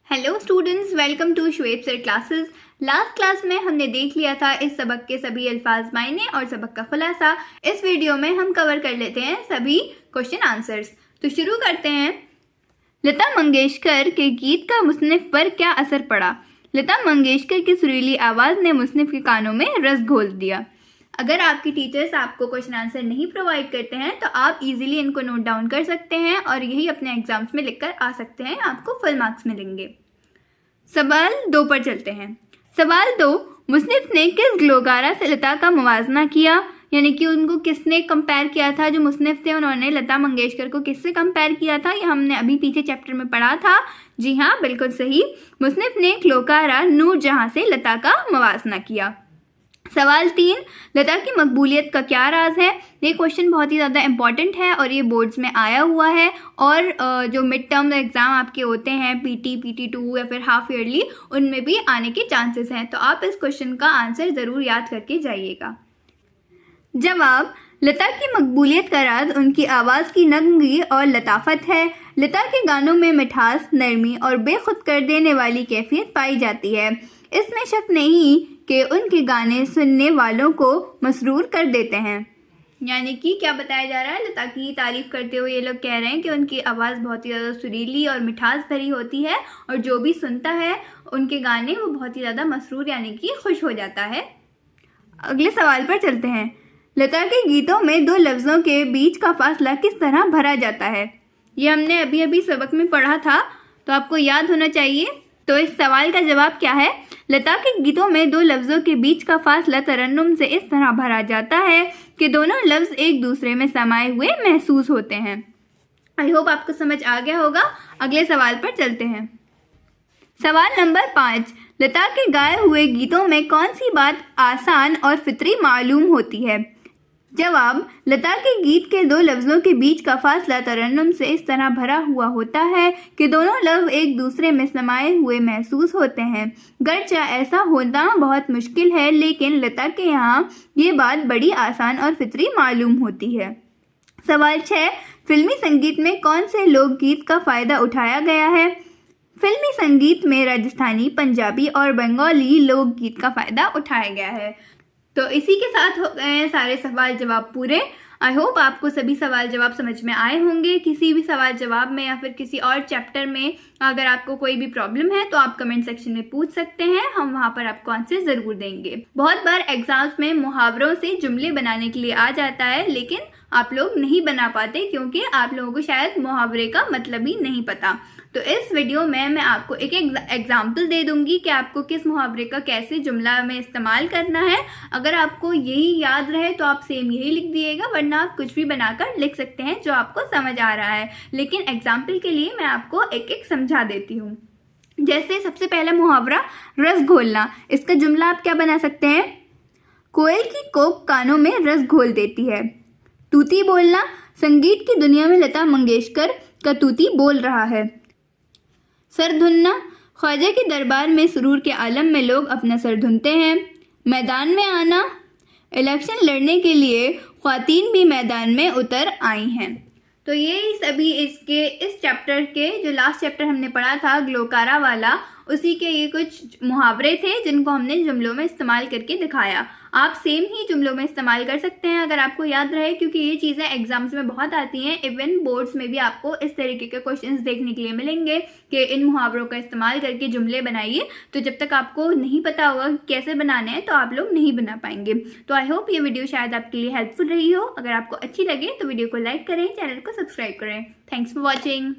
Hello students, welcome to Shoaib sir classes. Last class में हमने देख लिया था इस सबक के सभी अल्फाज मायने और सबक का खुलासा। इस वीडियो में हम कवर कर लेते हैं सभी क्वेश्चन आंसर्स। तो शुरू करते हैं। लता मंगेशकर के गीत का मुसन्निफ पर क्या असर पड़ा? लता मंगेशकर की सुरीली आवाज़ ने मुसन्निफ के कानों में रस घोल दिया। अगर आपकी टीचर्स आपको क्वेश्चन आंसर नहीं प्रोवाइड करते हैं तो आप इजीली इनको नोट डाउन कर सकते हैं और यही अपने एग्जाम्स में लिखकर आ सकते हैं, आपको फुल मार्क्स मिलेंगे। सवाल 2 पर चलते हैं। सवाल 2, मुसन्निफ ने किस ग्लोकारा से लता का मुवाजना किया? यानी कि उनको किसने कंपेयर किया था? जो मुसन्निफ थे उन्होंने लता मंगेशकर को किससे कंपेयर किया था? यह हमने अभी पीछे चैप्टर में पढ़ा था। जी हाँ, बिल्कुल सही। मुसन्निफ ने ग्लोकारा नूरजहां से लता का मुवाजना किया। सवाल 3, लता की मकबूलियत का क्या राज है? ये क्वेश्चन बहुत ही ज़्यादा इंपॉर्टेंट है और ये बोर्ड्स में आया हुआ है और जो मिड टर्म एग्ज़ाम आपके होते हैं PT2 या फिर हाफ ईयरली, उनमें भी आने के चांसेस हैं। तो आप इस क्वेश्चन का आंसर ज़रूर याद करके जाइएगा। जवाब, लता की मकबूलियत का राज उनकी आवाज़ की नगमगी और लताफत है। लता के गानों में मिठास, नरमी और बेखुद कर देने वाली कैफियत पाई जाती है। इसमें शक नहीं कि उनके गाने सुनने वालों को मसरूर कर देते हैं। यानी कि क्या बताया जा रहा है? लता की तारीफ़ करते हुए ये लोग कह रहे हैं कि उनकी आवाज़ बहुत ही ज़्यादा सुरीली और मिठास भरी होती है और जो भी सुनता है उनके गाने वो बहुत ही ज़्यादा मसरूर यानी कि खुश हो जाता है। अगले सवाल पर चलते हैं। लता के गीतों में 2 लफ्ज़ों के बीच का फासला किस तरह भरा जाता है? ये हमने अभी अभी सबक में पढ़ा था, तो आपको याद होना चाहिए। तो इस सवाल का जवाब क्या है? लता के गीतों में 2 लफ्ज़ों के बीच का फासला तरन्नुम से इस तरह भरा जाता है कि दोनों लफ्ज़ एक दूसरे में समाये हुए महसूस होते हैं। आई होप आपको समझ आ गया होगा। अगले सवाल पर चलते हैं। सवाल नंबर 5, लता के गाए हुए गीतों में कौन सी बात आसान और फितरी मालूम होती है? जवाब, लता के गीत के 2 लफ्ज़ों के बीच का फासला तरन्नुम से इस तरह भरा हुआ होता है कि दोनों लफ्ज़ एक दूसरे में समाये हुए महसूस होते हैं। गर्चा ऐसा होना बहुत मुश्किल है, लेकिन लता के यहाँ ये बात बड़ी आसान और फितरी मालूम होती है। सवाल 6, फिल्मी संगीत में कौन से लोकगीत का फ़ायदा उठाया गया है? फिल्मी संगीत में राजस्थानी, पंजाबी और बंगाली लोकगीत का फ़ायदा उठाया गया है। तो इसी के साथ हो गए सारे सवाल जवाब पूरे। आई होप आपको सभी सवाल जवाब समझ में आए होंगे। किसी भी सवाल जवाब में या फिर किसी और चैप्टर में अगर आपको कोई भी प्रॉब्लम है तो आप कमेंट सेक्शन में पूछ सकते हैं, हम वहाँ पर आपको आंसर ज़रूर देंगे। बहुत बार एग्जाम्स में मुहावरों से जुमले बनाने के लिए आ जाता है, लेकिन आप लोग नहीं बना पाते क्योंकि आप लोगों को शायद मुहावरे का मतलब ही नहीं पता। तो इस वीडियो में मैं आपको एक एग्जाम्पल दे दूंगी कि आपको किस मुहावरे का कैसे जुमला में इस्तेमाल करना है। अगर आपको यही याद रहे तो आप सेम यही लिख दिएगा, वरना आप कुछ भी बनाकर लिख सकते हैं जो आपको समझ आ रहा है। लेकिन एग्जाम्पल के लिए मैं आपको एक एक समझा देती हूँ। जैसे सबसे पहला मुहावरा रस घोलना, इसका जुमला आप क्या बना सकते हैं? कोयल की कोक कानों में रस घोल देती है। तूती बोलना, संगीत की दुनिया में लता मंगेशकर का तूती बोल रहा है। सर धुनना, ख्वाजा के दरबार में सुरूर के आलम में लोग अपना सर धुनते हैं। मैदान में आना, इलेक्शन लड़ने के लिए ख्वातीन भी मैदान में उतर आई हैं। तो ये सभी इसके इस चैप्टर के जो लास्ट चैप्टर हमने पढ़ा था ग्लोकारा वाला, उसी के ये कुछ मुहावरे थे जिनको हमने जुमलों में इस्तेमाल करके दिखाया। आप सेम ही जुमलों में इस्तेमाल कर सकते हैं अगर आपको याद रहे, क्योंकि ये चीज़ें एग्जाम्स में बहुत आती हैं। इवन बोर्ड्स में भी आपको इस तरीके के क्वेश्चंस देखने के लिए मिलेंगे कि इन मुहावरों का इस्तेमाल करके जुमले बनाइए। तो जब तक आपको नहीं पता होगा कैसे बनाने हैं तो आप लोग नहीं बना पाएंगे। तो आई होप ये वीडियो शायद आपके लिए हेल्पफुल रही हो। अगर आपको अच्छी लगे तो वीडियो को लाइक करें, चैनल को सब्सक्राइब करें। Thanks for watching.